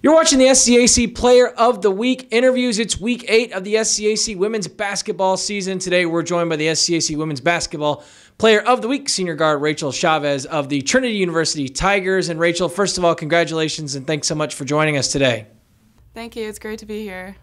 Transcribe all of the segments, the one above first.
You're watching the SCAC Player of the Week interviews. It's week 8 of the SCAC women's basketball season. Today, we're joined by the SCAC women's basketball Player of the Week, senior guard Rachel Chavez of the Trinity University Tigers. And Rachel, first of all, congratulations and thanks so much for joining us today. Thank you. It's great to be here.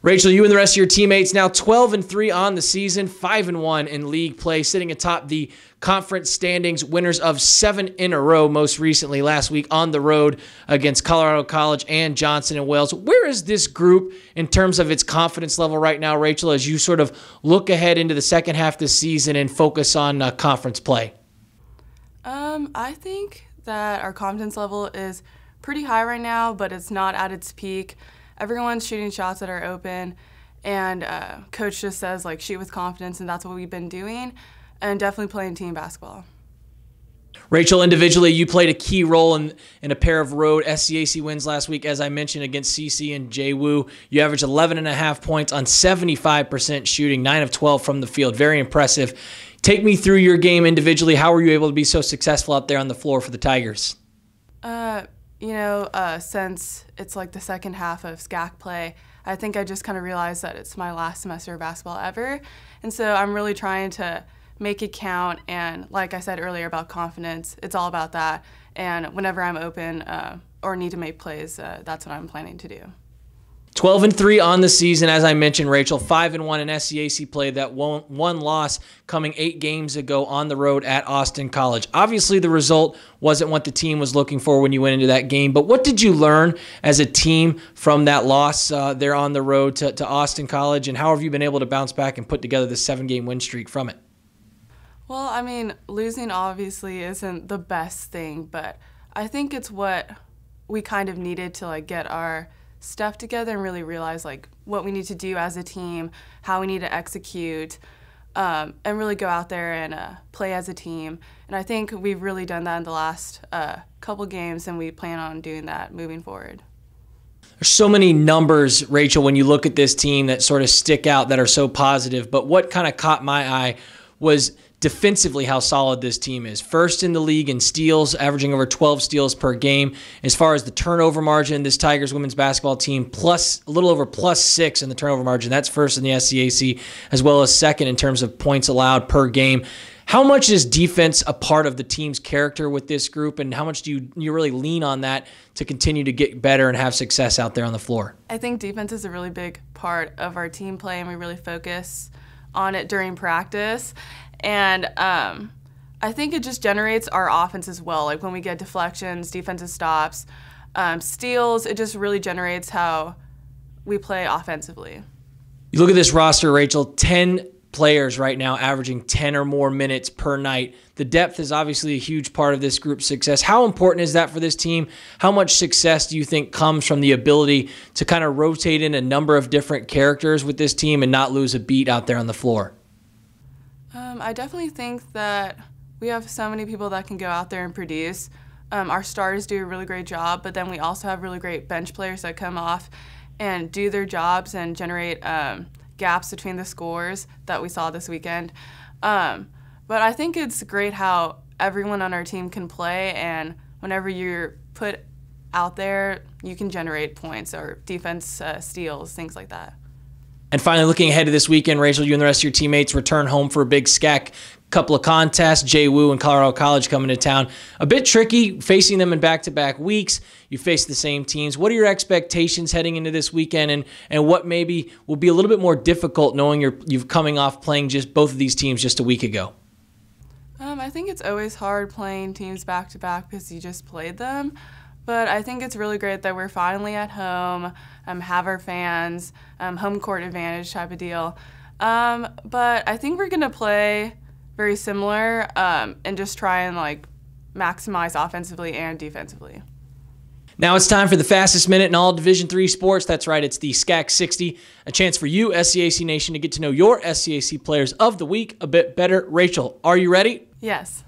Rachel, you and the rest of your teammates now 12-3 on the season, 5-1 in league play, sitting atop the conference standings, winners of 7 in a row, most recently last week on the road against Colorado College and Johnson and Wales. Where is this group in terms of its confidence level right now, Rachel, as you sort of look ahead into the second half of the season and focus on conference play? I think that our confidence level is pretty high right now, but it's not at its peak. Everyone's shooting shots that are open, and coach just says, like, shoot with confidence, and that's what we've been doing, and definitely playing team basketball. Rachel, individually, you played a key role in a pair of road SCAC wins last week, as I mentioned, against CC and JWU. You averaged 11.5 points on 75% shooting, 9 of 12 from the field. Very impressive. Take me through your game individually. How were you able to be so successful out there on the floor for the Tigers? Since it's like the second half of SCAC play, I think I just kind of realized that it's my last semester of basketball ever. And so I'm really trying to make it count. And like I said earlier about confidence, it's all about that. And whenever I'm open or need to make plays, that's what I'm planning to do. 12-3 on the season, as I mentioned, Rachel. 5-1 in SCAC play. That one loss coming 8 games ago on the road at Austin College. Obviously, the result wasn't what the team was looking for when you went into that game. But what did you learn as a team from that loss there on the road to Austin College? And how have you been able to bounce back and put together the 7-game win streak from it? Well, I mean, losing obviously isn't the best thing, but I think it's what we kind of needed to like get our stuff together and really realize like what we need to do as a team, how we need to execute, and really go out there and play as a team. And I think we've really done that in the last couple games, and we plan on doing that moving forward. There's so many numbers, Rachel, when you look at this team that sort of stick out that are so positive. But what kind of caught my eye was defensively how solid this team is. First in the league in steals, averaging over 12 steals per game. As far as the turnover margin, this Tigers women's basketball team plus a little over +6 in the turnover margin. That's first in the SCAC, as well as second in terms of points allowed per game. How much is defense a part of the team's character with this group, and how much do you really lean on that to continue to get better and have success out there on the floor? I think defense is a really big part of our team play, and we really focus on it during practice. And I think it just generates our offense as well. Like when we get deflections, defensive stops, steals, it just really generates how we play offensively. You look at this roster, Rachel, 10 players right now averaging 10 or more minutes per night. The depth is obviously a huge part of this group's success. How important is that for this team? How much success do you think comes from the ability to kind of rotate in a number of different characters with this team and not lose a beat out there on the floor? I definitely think that we have so many people that can go out there and produce. Our stars do a really great job, but then we also have really great bench players that come off and do their jobs and generate gaps between the scores that we saw this weekend. But I think it's great how everyone on our team can play, and whenever you're put out there, you can generate points or defense steals, things like that. And finally, looking ahead to this weekend, Rachel, you and the rest of your teammates return home for a big SCAC couple of contests. JWU and Colorado College coming to town. A bit tricky facing them in back-to-back weeks. You face the same teams. What are your expectations heading into this weekend, and what maybe will be a little bit more difficult knowing you've coming off playing just both of these teams just a week ago? I think it's always hard playing teams back-to-back because you just played them. But I think it's really great that we're finally at home, have our fans, home court advantage type of deal. But I think we're going to play very similar and just try and like maximize offensively and defensively. Now it's time for the fastest minute in all Division III sports. That's right, it's the SCAC 60, a chance for you, SCAC Nation, to get to know your SCAC players of the week a bit better. Rachel, are you ready? Yes.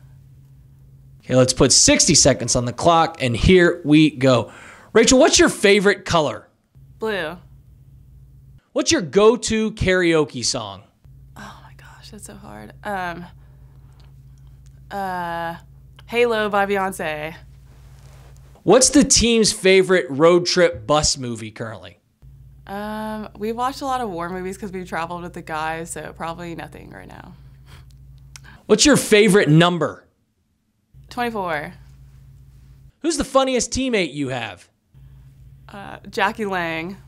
Okay, let's put 60 seconds on the clock, and here we go. Rachel, what's your favorite color? Blue. What's your go-to karaoke song? Oh my gosh, that's so hard. Halo by Beyonce. What's the team's favorite road trip bus movie currently? We watched a lot of war movies because we've traveled with the guys, so probably nothing right now. What's your favorite number? 24. Who's the funniest teammate you have? Jackie Lang.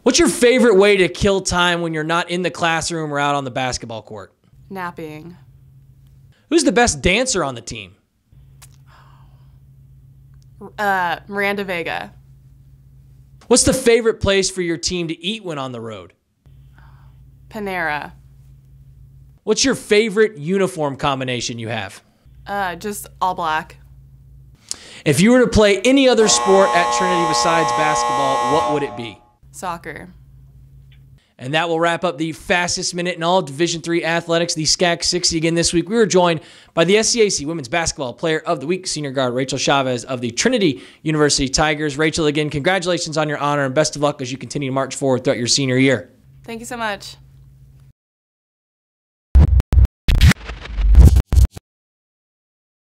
What's your favorite way to kill time when you're not in the classroom or out on the basketball court? Napping. Who's the best dancer on the team? Miranda Vega. What's the favorite place for your team to eat when on the road? Panera. What's your favorite uniform combination you have? Just all black. If you were to play any other sport at Trinity besides basketball, what would it be? Soccer. And that will wrap up the fastest minute in all Division III athletics, the SCAC 60. Again this week, we were joined by the SCAC Women's Basketball Player of the Week, senior guard Rachel Chavez of the Trinity University Tigers. Rachel, again, congratulations on your honor and best of luck as you continue to march forward throughout your senior year. Thank you so much.